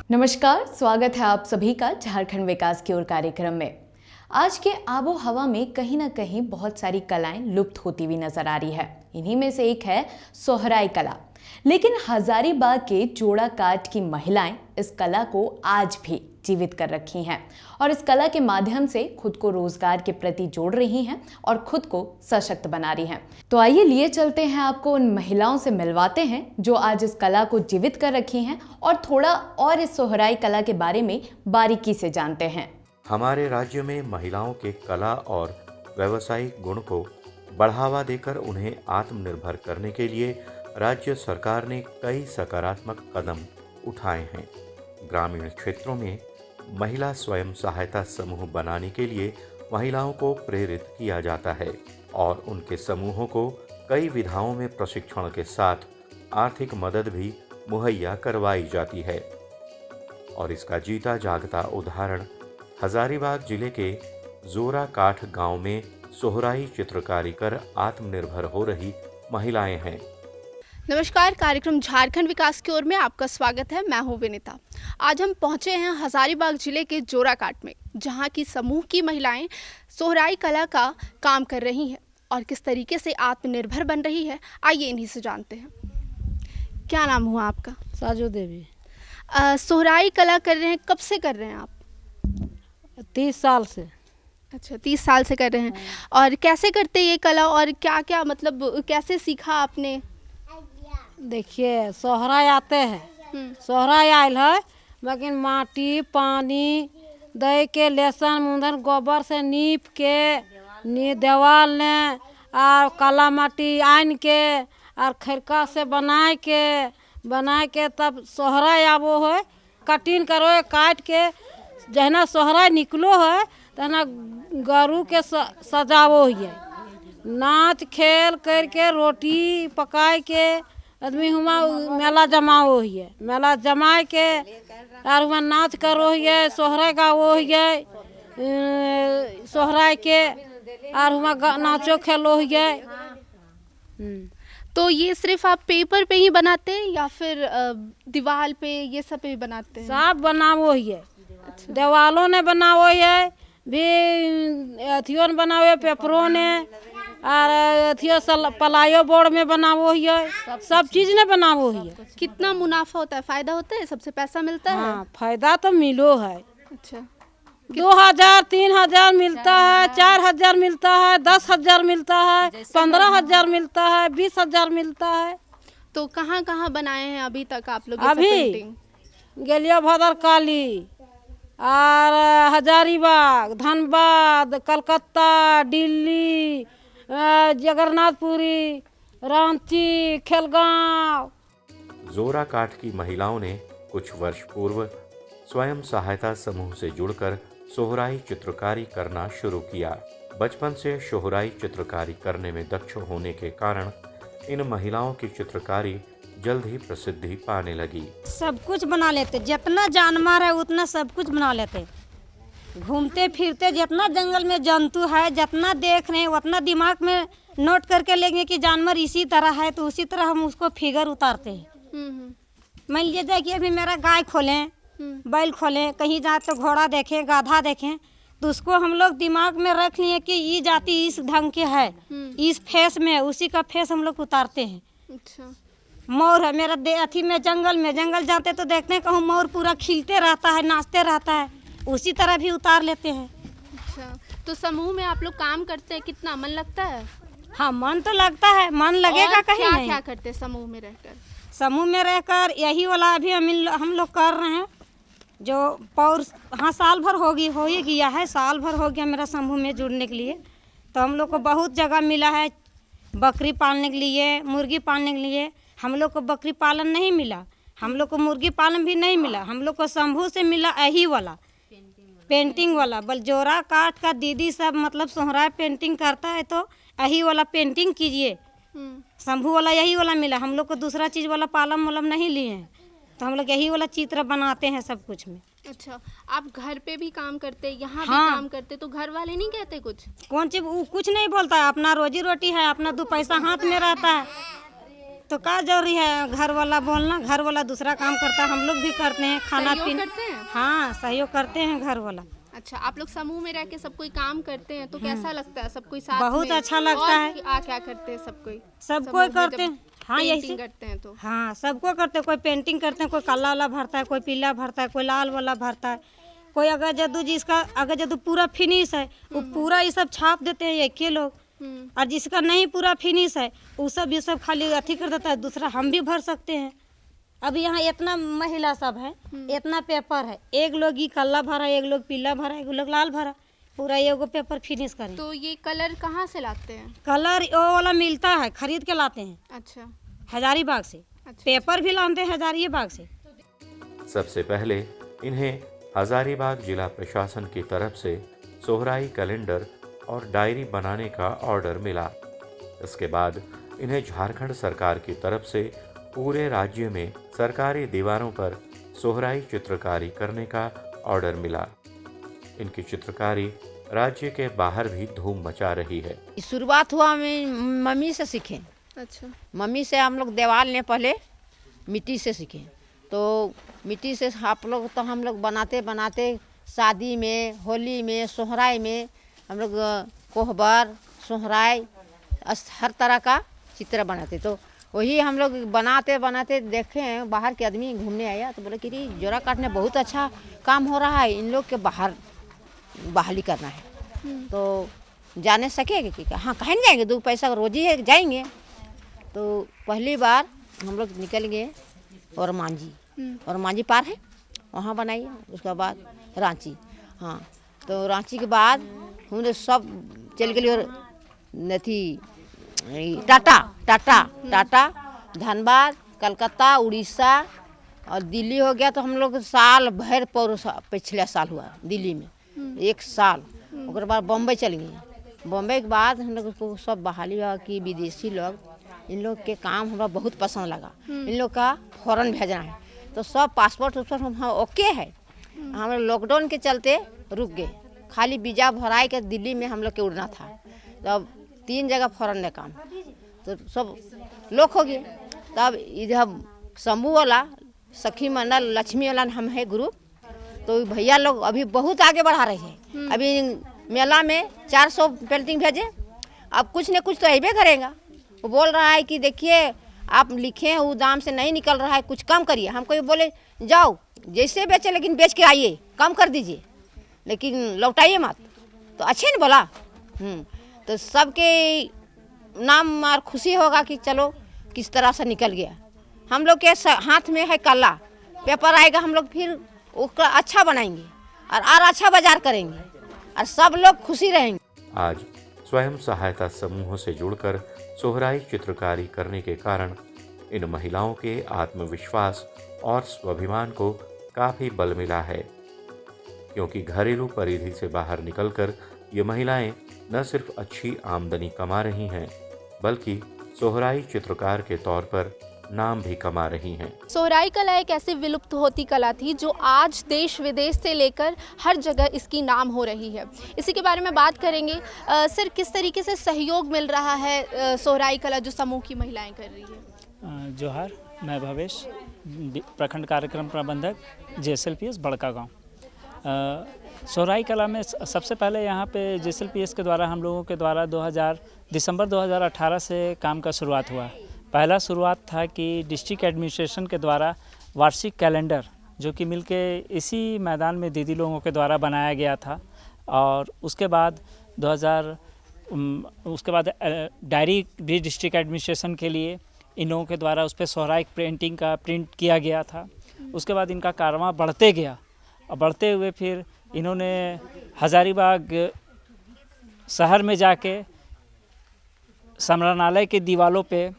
नमस्कार, स्वागत है आप सभी का झारखंड विकास की ओर कार्यक्रम में। आज के आबो हवा में कहीं ना कहीं बहुत सारी कलाएं लुप्त होती हुई नजर आ रही है। इन्हीं में से एक है सोहराई कला। लेकिन हजारीबाग के जोड़ा काट की महिलाएं इस कला को आज भी जीवित कर रखी हैं और इस कला के माध्यम से खुद को रोजगार के प्रति जोड़ रही हैं और खुद को सशक्त बना रही हैं। तो आइए लिए चलते हैं, आपको उन महिलाओं से मिलवाते हैं जो आज इस कला को जीवित कर रखी हैं और थोड़ा और इस सोहराई कला के बारे में बारीकी से जानते हैं। हमारे राज्य में महिलाओं के कला और व्यावसायिक गुण को बढ़ावा देकर उन्हें आत्मनिर्भर करने के लिए राज्य सरकार ने कई सकारात्मक कदम उठाए हैं। ग्रामीण क्षेत्रों में महिला स्वयं सहायता समूह बनाने के लिए महिलाओं को प्रेरित किया जाता है और उनके समूहों को कई विधाओं में प्रशिक्षण के साथ आर्थिक मदद भी मुहैया करवाई जाती है। और इसका जीता जागता उदाहरण हजारीबाग जिले के जोरा काठ गांव में सोहराई चित्रकारी कर आत्मनिर्भर हो रही महिलाएं हैं। नमस्कार, कार्यक्रम झारखंड विकास की ओर में आपका स्वागत है। मैं हूं विनीता। आज हम पहुंचे हैं हजारीबाग जिले के जोराकाट में, जहां की समूह की महिलाएं सोहराई कला का काम कर रही हैं और किस तरीके से आत्मनिर्भर बन रही है, आइए इन्हीं से जानते हैं। क्या नाम हुआ आपका? साजो देवी। सोहराई कला कर रहे हैं, कब से कर रहे हैं आप? 30 साल से। अच्छा, 30 साल से कर रहे हैं। और कैसे करते ये कला और क्या क्या मतलब कैसे सीखा आपने? देखिए, सोहराई आते हैं, सोहराई आयल है, लेकिन माटी पानी दे के लहसुन मूंधन गोबर से नीप के देवाल ने और काला माटी आन के और खरका से बना के तब सोहराई आबो है। कटिंग करो है, काट के जहना सोहराई निकलो है तना गरू के सजावो है। नाच खेल करके रोटी पकाए के आदमी हुआ मेला जमाओ है, मेला जमा के और हुआ नाच करो है, सोहराई गावो है, सोहराई के और हुआ नाचो खेलो है। तो ये सिर्फ आप पेपर पे ही बनाते हैं या फिर दीवार पे ये सब पे भी बनाते हैं? सब बनावो है। अच्छा। देवालों ने बनावो है भी, अथियों ने बनावो है, पेपरों ने और अथियो पलायो बोर्ड में बनावो है, सब चीज ने बनावो है। कितना मुनाफा होता है, फायदा होता है, सबसे पैसा मिलता है? हाँ, फायदा तो मिलो है। अच्छा, 2000 3000 मिलता है, 4000 मिलता है, 10,000 मिलता है, 15,000 मिलता है, 20,000 मिलता है। तो कहाँ कहाँ बनाए हैं अभी तक आप लोग? अभी गेलिया भद्रकाली और हजारीबाग, धनबाद, कलकत्ता, दिल्ली, जगन्नाथपुरी, रांची, खेलगांव। जोरा काठ की महिलाओं ने कुछ वर्ष पूर्व स्वयं सहायता समूह से जुड़कर सोहराई चित्रकारी करना शुरू किया। बचपन से सोहराई चित्रकारी करने में दक्ष होने के कारण इन महिलाओं की चित्रकारी जल्द ही प्रसिद्धि पाने लगी। सब कुछ बना लेते, जितना जानवर है उतना सब कुछ बना लेते। घूमते फिरते जितना जंगल में जंतु है, जितना देख रहे हैं उतना दिमाग में नोट करके लेंगे कि जानवर इसी तरह है, तो उसी तरह हम उसको फिगर उतारते हैं। मान लीजिए कि अभी मेरा गाय खोलें, बैल खोलें, कहीं जाए तो घोड़ा देखें, गाधा देखें, तो उसको हम लोग दिमाग में रख लिए कि ये जाति इस ढंग के है, इस फेस में, उसी का फेस हम लोग उतारते हैं। अच्छा। मोर है मेरा अथी में, जंगल जाते तो देखते हैं कहूँ मोर पूरा खिलते रहता है, नाचते रहता है, उसी तरह भी उतार लेते हैं। अच्छा, तो समूह में आप लोग काम करते हैं, कितना मन लगता है? हाँ, मन तो लगता है, मन लगेगा कहीं क्या नहीं। क्या करते हैं समूह में रहकर? समूह में रहकर यही वाला अभी हम लोग कर रहे हैं जो हाँ, साल भर हो ही गया है, साल भर हो गया मेरा समूह में जुड़ने के लिए। तो हम लोग को बहुत जगह मिला है, बकरी पालने के लिए, मुर्गी पालने के लिए। हम लोग को बकरी पालन नहीं मिला, हम लोग को मुर्गी पालन भी नहीं मिला, हम लोग को शंभू से मिला यही वाला पेंटिंग वाला। बलजोरा काट का दीदी सब मतलब सोहराई पेंटिंग करता है, तो यही वाला पेंटिंग कीजिए। शंभू वाला यही वाला मिला, हम लोग को दूसरा चीज़ वाला पालम वालम नहीं लिए हैं, तो हम लोग यही वाला चित्र बनाते हैं सब कुछ में। अच्छा, आप घर पे भी काम करते, यहाँ भी हाँ। काम करते, तो घर वाले नहीं कहते कुछ? कौन चीज कुछ नहीं बोलता है, अपना रोजी रोटी है, अपना 2 पैसा हाथ में रहता है। तो क्या जरूरी है घर वाला बोलना, घर वाला दूसरा काम करता है, हम लोग भी करते हैं, खाना सहयोग पीना। करते हैं? हाँ सहयोग करते हैं घर वाला। अच्छा, आप लोग समूह में रह के सब कोई काम करते हैं तो कैसा लगता है? सब कोई साथ बहुत में? अच्छा लगता और है। क्या करते हैं सब कोई? सब समूह कोई में करते जब हैं। हाँ यही पेंटिंग करते हैं तो हाँ सबको करते हैं, कोई पेंटिंग करते हैं, कोई काला वाला भरता है, कोई पीला भरता है, कोई लाल वाला भरता है, कोई अगर जद्दू जिसका अगर जद्दू पूरा फिनिश है वो पूरा ये सब छाप देते हैं एक ही लोग। और जिसका नहीं पूरा फिनिश है वो सब ये सब खाली अथी कर देता है, दूसरा हम भी भर सकते हैं। अभी यहाँ इतना महिला सब है, इतना पेपर है, एक लोग ही काला भरा, एक लोग पीला भरा, एक लोग लाल भरा, पूरा एगो पेपर फिनिश करें। तो ये कलर कहाँ से लाते हैं? कलर वो वाला मिलता है, खरीद के लाते हैं अच्छा हजारीबाग से। अच्छा। पेपर भी लाते हैं हजारीबाग से। सबसे पहले इन्हें हजारीबाग जिला प्रशासन की तरफ से सोहराई कैलेंडर और डायरी बनाने का ऑर्डर मिला। इसके बाद इन्हें झारखंड सरकार की तरफ से पूरे राज्य में सरकारी दीवारों पर सोहराई चित्रकारी करने का ऑर्डर मिला। इनकी चित्रकारी राज्य के बाहर भी धूम मचा रही है। शुरुआत हुआ हमें मम्मी से सीखे। अच्छा। मम्मी से हम लोग देवाल ने पहले मिट्टी से सीखे, तो मिट्टी से हम लोग बनाते बनाते शादी में, होली में, सोहराई में हम लोग कोहबर, सोहराई हर तरह का चित्र बनाते। तो वही हम लोग बनाते बनाते देखे हैं, बाहर के आदमी घूमने आया तो बोले कि जोरा काटने बहुत अच्छा काम हो रहा है, इन लोग के बाहर बहाली करना है। तो जाने सकेंगे कि हाँ कहीं नहीं जाएंगे, 2 पैसा रोजी है जाएंगे। तो पहली बार हम लोग निकल गए और मांझी पार है वहाँ बनाइए, उसके बाद रांची। हाँ तो रांची के बाद हमने सब चल गए और नथी टाटा धनबाद, कलकत्ता, उड़ीसा और दिल्ली हो गया। तो हम लोग साल भर पिछले साल हुआ दिल्ली में 1 साल। उसके बाद बम्बई चल गए। बम्बई के बाद हम लोग को सब बहाली हुआ कि विदेशी लोग, इन लोग के काम हमरा बहुत पसंद लगा, इन लोग का फौरन भेजना है। तो सब पासपोर्ट ओके है। हम लोग लॉकडाउन के चलते रुक गए, खाली वीजा भराई के दिल्ली में हम लोग के उड़ना था। तो अब 3 जगह फौरन ने काम, तो सब लोग हो गए। तब इधर शंभू वाला, सखी मंडल, लक्ष्मी वाला हम है ग्रुप, तो भैया लोग अभी बहुत आगे बढ़ा रहे हैं। अभी मेला में 400 पेंटिंग भेजे, अब कुछ न कुछ तो अबे करेगा। वो बोल रहा है कि देखिए आप लिखे हैं वो दाम से नहीं निकल रहा है, कुछ कम करिए। हमको ये बोले जाओ जैसे बेचे लेकिन बेच के आइए, कम कर दीजिए लेकिन लौटाइए मत। तो अच्छे नहीं बोला। तो सबके नाम और खुशी होगा कि चलो किस तरह से निकल गया। हम लोग के हाथ में है कला, पेपर आएगा, हम लोग फिर उसका अच्छा बनाएंगे और अच्छा बाजार करेंगे और सब लोग खुशी रहेंगे। आज स्वयं सहायता समूहों से जुड़कर सोहराई चित्रकारी करने के कारण इन महिलाओं के आत्मविश्वास और स्वाभिमान को काफ़ी बल मिला है, क्योंकि घरेलू परिधि से बाहर निकलकर ये महिलाएं न सिर्फ अच्छी आमदनी कमा रही हैं, बल्कि सोहराई चित्रकार के तौर पर नाम भी कमा रही हैं। सोहराई कला एक ऐसी विलुप्त होती कला थी जो आज देश विदेश से लेकर हर जगह इसकी नाम हो रही है। इसी के बारे में बात करेंगे। सर, किस तरीके से सहयोग मिल रहा है सोहराई कला जो समूह की महिलाएं कर रही है? जोहार, मैं भवेश, प्रखंड कार्यक्रम प्रबंधक JSLPS बड़का गांव। सोहराई कला में सबसे पहले यहाँ पे JSLPS के द्वारा हम लोगों के द्वारा दिसंबर 2018 से काम का शुरुआत हुआ। पहला शुरुआत था कि डिस्ट्रिक्ट एडमिनिस्ट्रेशन के द्वारा वार्षिक कैलेंडर, जो कि मिलके इसी मैदान में दीदी लोगों के द्वारा बनाया गया था। और उसके बाद डायरी भी डिस्ट्रिक्ट एडमिनिस्ट्रेशन के लिए इन लोगों के द्वारा उस पर सोहराई पेंटिंग का प्रिंट किया गया था। उसके बाद इनका कारवां बढ़ते गया और बढ़ते हुए फिर इन्होंने हजारीबाग शहर में जाके समरणालय के दीवालों पे,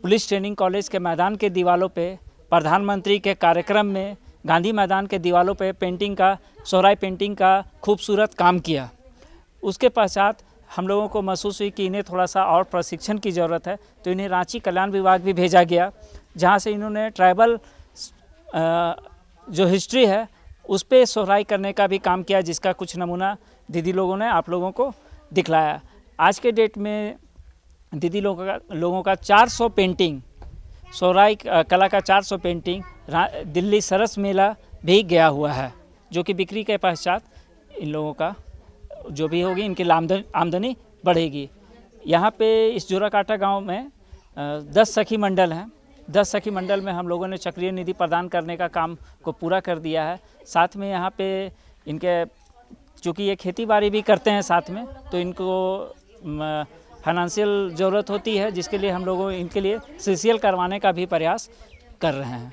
पुलिस ट्रेनिंग कॉलेज के मैदान के दीवालों पे, प्रधानमंत्री के कार्यक्रम में गांधी मैदान के दीवालों पे सोहराई पेंटिंग का खूबसूरत काम किया। उसके पश्चात हम लोगों को महसूस हुई कि इन्हें थोड़ा सा और प्रशिक्षण की ज़रूरत है, तो इन्हें रांची कल्याण विभाग भी भेजा गया, जहां से इन्होंने ट्राइबल जो हिस्ट्री है उस पर सोहराई करने का भी काम किया, जिसका कुछ नमूना दीदी लोगों ने आप लोगों को दिखलाया। आज के डेट में दीदी लोगों का 400 पेंटिंग सोहराई कला का 400 पेंटिंग दिल्ली सरस मेला भी गया हुआ है, जो कि बिक्री के पश्चात इन लोगों का जो भी होगी इनकी आमदनी बढ़ेगी। यहाँ पे इस जोराकाटा गांव में 10 सखी मंडल हैं। 10 सखी मंडल में हम लोगों ने चक्रीय निधि प्रदान करने का काम को पूरा कर दिया है। साथ में यहाँ पे इनके चूँकि ये खेती बाड़ी भी करते हैं साथ में, तो इनको फाइनेंशियल ज़रूरत होती है, जिसके लिए हम लोगों इनके लिए सीसीएल करवाने का भी प्रयास कर रहे हैं।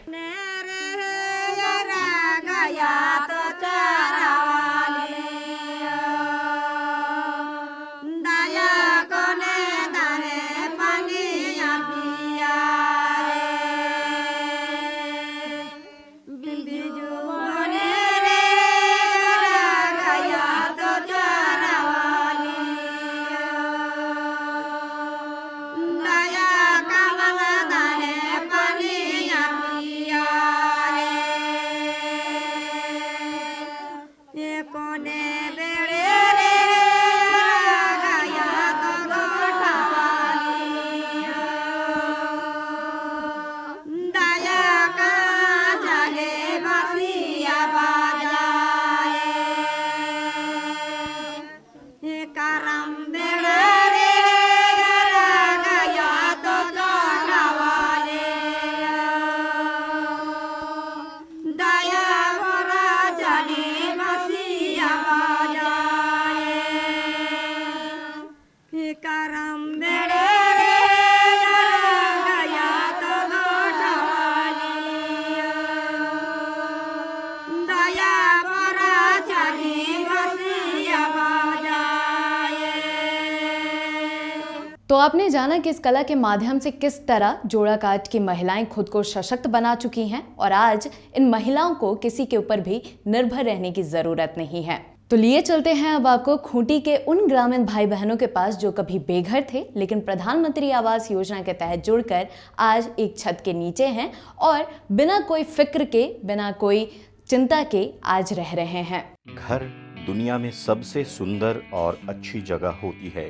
तो आपने जाना कि इस कला के माध्यम से किस तरह जोड़ाकाट की महिलाएं खुद को सशक्त बना चुकी हैं और आज इन महिलाओं को किसी के ऊपर भी निर्भर रहने की जरूरत नहीं है। तो लिए चलते हैं अब आपको खूंटी के उन ग्रामीण भाई बहनों के पास जो कभी बेघर थे लेकिन प्रधानमंत्री आवास योजना के तहत जुड़कर आज एक छत के नीचे हैं और बिना कोई फिक्र के, बिना कोई चिंता के आज रह रहे हैं। घर दुनिया में सबसे सुंदर और अच्छी जगह होती है,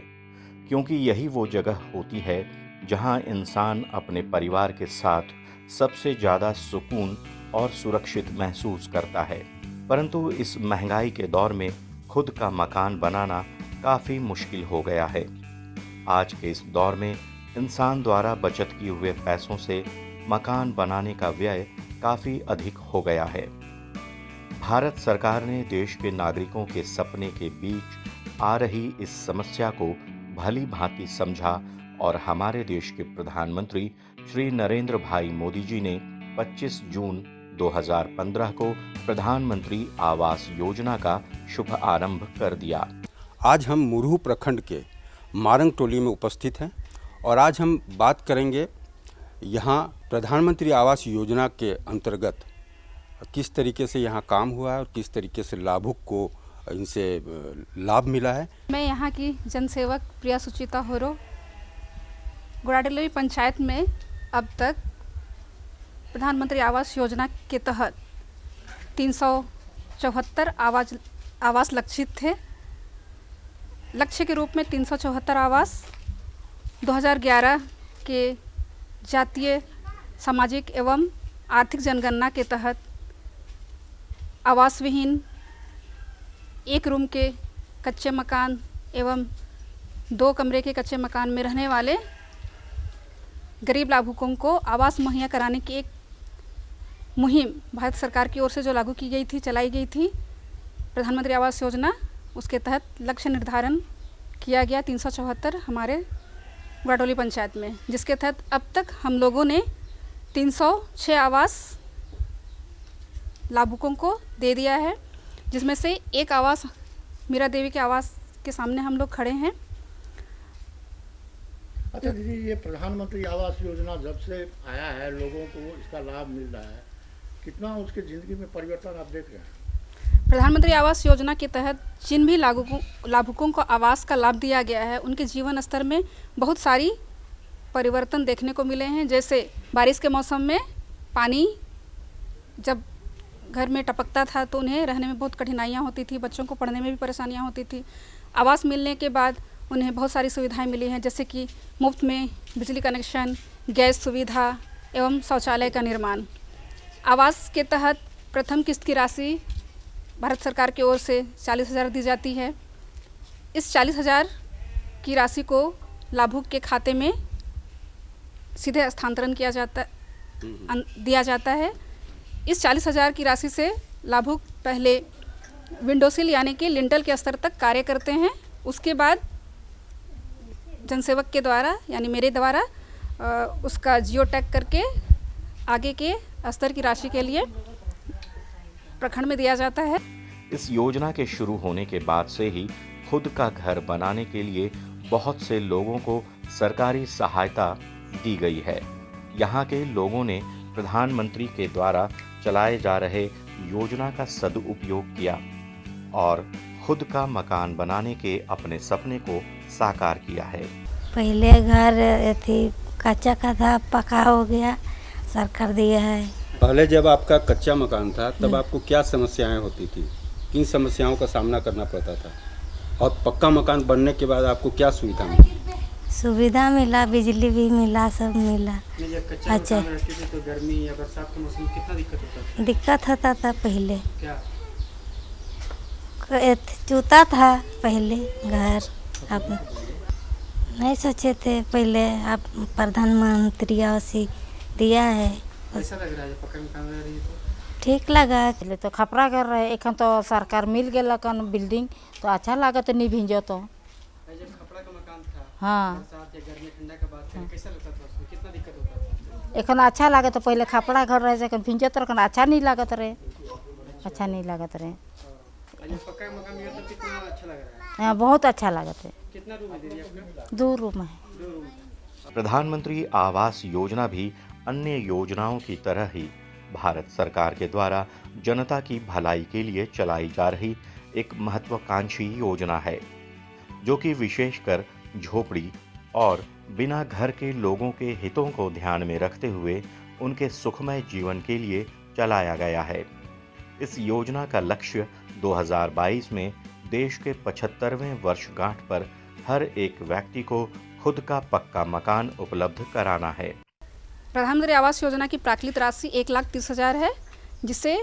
क्योंकि यही वो जगह होती है जहां इंसान अपने परिवार के साथ सबसे ज़्यादा सुकून और सुरक्षित महसूस करता है। परंतु इस महंगाई के दौर में खुद का मकान बनाना काफ़ी मुश्किल हो गया है। आज के इस दौर में इंसान द्वारा बचत किए हुए पैसों से मकान बनाने का व्यय काफ़ी अधिक हो गया है। भारत सरकार ने देश के नागरिकों के सपने के बीच आ रही इस समस्या को भली भांति समझा और हमारे देश के प्रधानमंत्री श्री नरेंद्र भाई मोदी जी ने 25 जून 2015 को प्रधानमंत्री आवास योजना का शुभ आरंभ कर दिया। आज हम मुरहू प्रखंड के मारंग टोली में उपस्थित हैं और आज हम बात करेंगे यहाँ प्रधानमंत्री आवास योजना के अंतर्गत किस तरीके से यहाँ काम हुआ है और किस तरीके से लाभुक को इनसे लाभ मिला है। मैं यहाँ की जनसेवक प्रिया सुचिता होरो। गुड़ाडोली पंचायत में अब तक प्रधानमंत्री आवास योजना के तहत 374 आवास लक्षित थे। लक्ष्य के रूप में 374 आवास 2011 के जातीय सामाजिक एवं आर्थिक जनगणना के तहत आवास विहीन, एक रूम के कच्चे मकान एवं 2 कमरे के कच्चे मकान में रहने वाले गरीब लाभुकों को आवास मुहैया कराने की एक मुहिम भारत सरकार की ओर से जो लागू की गई थी, चलाई गई थी प्रधानमंत्री आवास योजना, उसके तहत लक्ष्य निर्धारण किया गया 374 हमारे गुड़ाडोली पंचायत में, जिसके तहत अब तक हम लोगों ने 306 आवास लाभुकों को दे दिया है, जिसमें से एक आवास मीरा देवी के आवास के सामने हम लोग खड़े हैं। अच्छा दीदी, ये प्रधानमंत्री आवास योजना जब से आया है लोगों को इसका लाभ मिल रहा है, कितना उसकी ज़िंदगी में परिवर्तन आप देख रहे हैं? प्रधानमंत्री आवास योजना के तहत जिन भी लाभुकों को आवास का लाभ दिया गया है, उनके जीवन स्तर में बहुत सारी परिवर्तन देखने को मिले हैं। जैसे बारिश के मौसम में पानी जब घर में टपकता था तो उन्हें रहने में बहुत कठिनाइयाँ होती थी, बच्चों को पढ़ने में भी परेशानियाँ होती थी। आवास मिलने के बाद उन्हें बहुत सारी सुविधाएं मिली हैं, जैसे कि मुफ्त में बिजली कनेक्शन, गैस सुविधा, एवं शौचालय का निर्माण। आवास के तहत प्रथम किस्त की राशि भारत सरकार की ओर से 40,000 दी जाती है। इस 40,000 की राशि को लाभुक के खाते में सीधे हस्तांतरण दिया जाता है। इस 40,000 की राशि से लाभुक पहले विंडोसिल यानी कि लिंटल के स्तर तक कार्य करते हैं। उसके बाद जनसेवक के द्वारा यानी मेरे द्वारा उसका जियो टैग करके आगे के स्तर की राशि के लिए प्रखंड में दिया जाता है। इस योजना के शुरू होने के बाद से ही खुद का घर बनाने के लिए बहुत से लोगों को सरकारी सहायता दी गई है। यहाँ के लोगों ने प्रधानमंत्री के द्वारा चलाए जा रहे योजना का सदुपयोग किया और खुद का मकान बनाने के अपने सपने को साकार किया है। पहले घर थी कच्चा का था, पका हो गया, सरकार दिया है। पहले जब आपका कच्चा मकान था तब आपको क्या समस्याएं होती थी, किन समस्याओं का सामना करना पड़ता था, और पक्का मकान बनने के बाद आपको क्या सुविधा मिली? सुविधा मिला, बिजली भी मिला, सब मिला। अच्छा, तो गर्मी या बरसात के मौसम में कितना दिक्कत होता था? दिक्कत होता था पहले। क्या? चूता था पहले घर। अब नहीं सोचे थे पहले, अब प्रधानमंत्री आवास दिया है। कैसा लग रहा है पक्का मकान बना रही है तो? ठीक लगा। पहले तो खपरा कर रहे, एखन तो सरकार मिल गया कन बिल्डिंग तो अच्छा लागत नहीं भिंजो तो। जब खपरा का मकान था, हाँ, बरसात या गर्मी ठंडा का बात करें, कैसा लगता था उसमें, कितना दिक्कत होता था? एखन अच्छा लागत तो पहले खपरा घर रहे से भिंजो तो अच्छा नहीं लागत रहे, अच्छा नहीं लागत रहे। पक्का मकान मिला तो कितना अच्छा लग रहा है? हाँ, बहुत अच्छा लागत है। कितना रूम है दीदी आपका? 2 रूम है। 2 रूम। प्रधानमंत्री आवास योजना भी अन्य योजनाओं की तरह ही भारत सरकार के द्वारा जनता की भलाई के लिए चलाई जा रही एक महत्वाकांक्षी योजना है, जो कि विशेषकर झोपड़ी और बिना घर के लोगों के हितों को ध्यान में रखते हुए उनके सुखमय जीवन के लिए चलाया गया है। इस योजना का लक्ष्य 2022 में देश के 75वें वर्षगांठ पर हर एक व्यक्ति को खुद का पक्का मकान उपलब्ध कराना है। प्रधानमंत्री आवास योजना की प्राकृत राशि 1,30,000 है, जिसे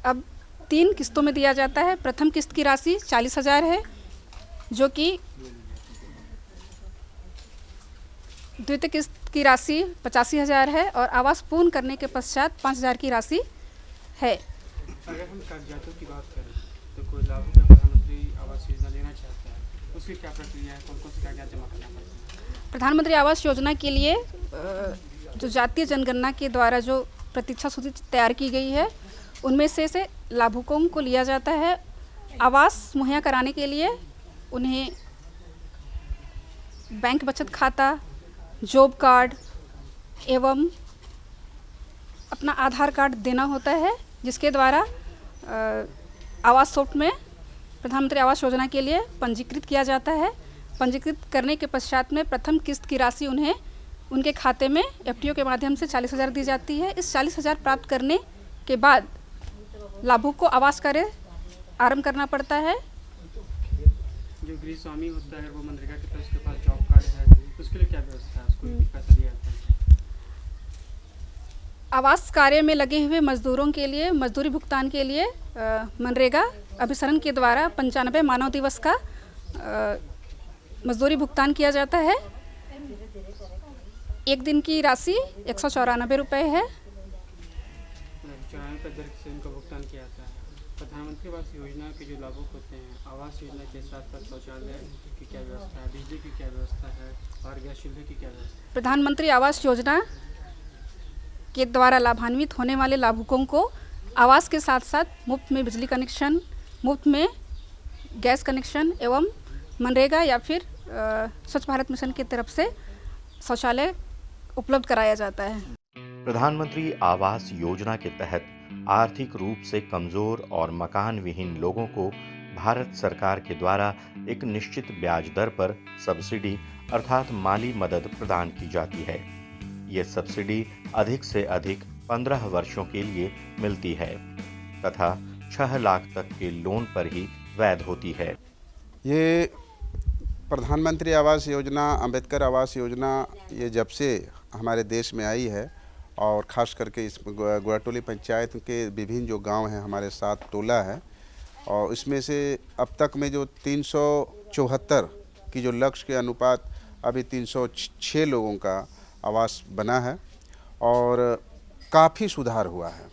अब 3 किस्तों में दिया जाता है। प्रथम किस्त की राशि 40,000 है, जो कि द्वितीय किस्त की राशि 85,000 है और आवास पूर्ण करने के पश्चात 5,000 की राशि है। अगर हम कागजातों की बात करें तो कोई लाभुक प्रधानमंत्री आवास योजना लेना चाहता है, उसकी क्या प्रक्रिया है, कौन कौन से कागजात जमा करना पड़ता है? प्रधानमंत्री आवास योजना के लिए जो जातीय जनगणना के द्वारा जो प्रतीक्षा सूची तैयार की गई है, उनमें से लाभुकों को लिया जाता है। आवास मुहैया कराने के लिए उन्हें बैंक बचत खाता, जॉब कार्ड एवं अपना आधार कार्ड देना होता है, जिसके द्वारा आवास सॉफ्ट में प्रधानमंत्री आवास योजना के लिए पंजीकृत किया जाता है। पंजीकृत करने के पश्चात में प्रथम किस्त की राशि उन्हें उनके खाते में एफटीओ के माध्यम से 40,000 दी जाती है। इस 40,000 प्राप्त करने के बाद लाभुक को आवास कार्य आरंभ करना पड़ता है। जो गृह स्वामी होता है वो मनरेगा के तहत उसके पास जॉब कार्ड है, उसके लिए क्या व्यवस्था है, उसको पैसा दिया जाता है? आवास कार्य में लगे हुए मजदूरों के लिए मजदूरी भुगतान के लिए मनरेगा अभिसरण के द्वारा 95 मानव दिवस का मजदूरी भुगतान किया जाता है। 1 दिन की राशि 194 रुपये है। 94 दर से उनका भुगतान किया जाता है। प्रधानमंत्री आवास योजना के जो लाभुक होते हैं, आवास योजना के साथ साथ शौचालय की क्या व्यवस्था है, बिजली की क्या व्यवस्था है और गैस चूल्हे की क्या व्यवस्था है? प्रधानमंत्री आवास योजना के द्वारा लाभान्वित होने वाले लाभुकों को आवास के साथ साथ मुफ्त में बिजली कनेक्शन, मुफ्त में गैस कनेक्शन एवं मनरेगा या फिर स्वच्छ भारत मिशन की तरफ से शौचालय उपलब्ध कराया जाता है। प्रधानमंत्री आवास योजना के तहत आर्थिक रूप से कमजोर और मकान विहीन लोगों को भारत सरकार के द्वारा एक निश्चित ब्याज दर पर सब्सिडी अर्थात माली मदद प्रदान की जाती है। ये सब्सिडी अधिक से अधिक 15 वर्षों के लिए मिलती है तथा 6 लाख तक के लोन पर ही वैध होती है। ये प्रधानमंत्री आवास योजना, अंबेडकर आवास योजना, ये जब से हमारे देश में आई है और ख़ास करके इस गुड़ाटोली पंचायत के विभिन्न जो गांव हैं, हमारे 7 टोला है, और इसमें से अब तक में जो 374 की जो लक्ष्य के अनुपात अभी 306 लोगों का आवास बना है और काफ़ी सुधार हुआ है।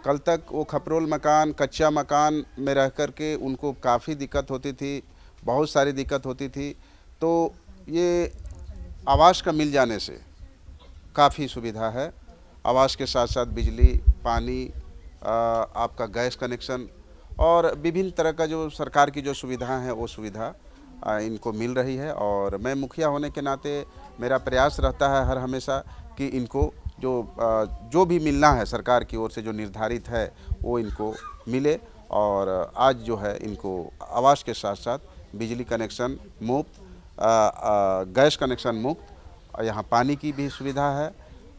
कल तक वो खपरोल मकान, कच्चा मकान में रह कर के उनको काफ़ी दिक्कत होती थी, बहुत सारी दिक्कत होती थी। तो ये आवास का मिल जाने से काफ़ी सुविधा है। आवास के साथ साथ बिजली, पानी, आपका गैस कनेक्शन और विभिन्न तरह का जो सरकार की जो सुविधाएं हैं वो सुविधा इनको मिल रही है। और मैं मुखिया होने के नाते मेरा प्रयास रहता है हर हमेशा कि इनको जो भी मिलना है सरकार की ओर से जो निर्धारित है वो इनको मिले। और आज जो है इनको आवास के साथ साथ बिजली कनेक्शन मुफ्त, गैस कनेक्शन मुफ्त, यहाँ पानी की भी सुविधा है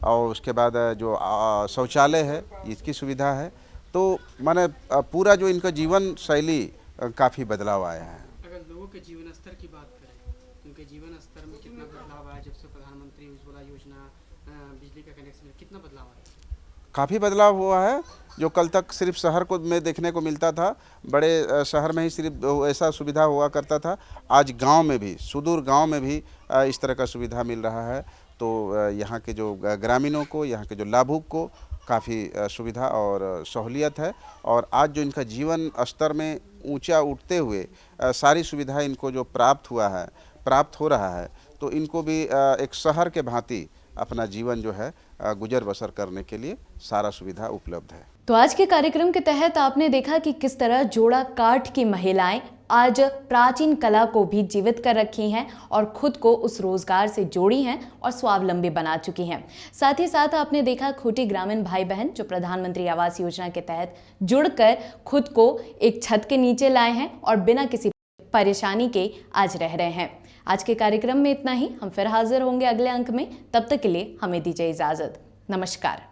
और उसके बाद जो शौचालय है इसकी सुविधा है। तो माने पूरा जो इनका जीवन शैली काफ़ी बदलाव आया है। अगर लोगों के जीवन स्तर की बात करें, उनके जीवन स्तर में कितना बदलाव आया जब से प्रधानमंत्री उज्ज्वला योजना, बिजली का कनेक्शन, कितना बदलाव आया? काफ़ी बदलाव हुआ है। जो कल तक सिर्फ शहर को में देखने को मिलता था, बड़े शहर में ही सिर्फ ऐसा सुविधा हुआ करता था, आज गांव में भी, सुदूर गांव में भी इस तरह का सुविधा मिल रहा है। तो यहाँ के जो ग्रामीणों को, यहाँ के जो लाभुक को काफ़ी सुविधा और सहूलियत है। और आज जो इनका जीवन स्तर में ऊंचा उठते हुए सारी सुविधाएं इनको जो प्राप्त हो रहा है, तो इनको भी एक शहर के भांति अपना जीवन जो है गुजर बसर करने के लिए सारा सुविधा उपलब्ध है। तो आज के कार्यक्रम के तहत आपने देखा कि किस तरह जोड़ा काट की महिलाएं आज प्राचीन कला को भी जीवित कर रखी हैं और खुद को उस रोजगार से जोड़ी हैं और स्वावलंबी बना चुकी हैं। साथ ही साथ आपने देखा खूंटी ग्रामीण भाई बहन जो प्रधानमंत्री आवास योजना के तहत जुड़कर खुद को एक छत के नीचे लाए हैं और बिना किसी परेशानी के आज रह रहे हैं। आज के कार्यक्रम में इतना ही। हम फिर हाजिर होंगे अगले अंक में। तब तक के लिए हमें दीजिए इजाजत। नमस्कार।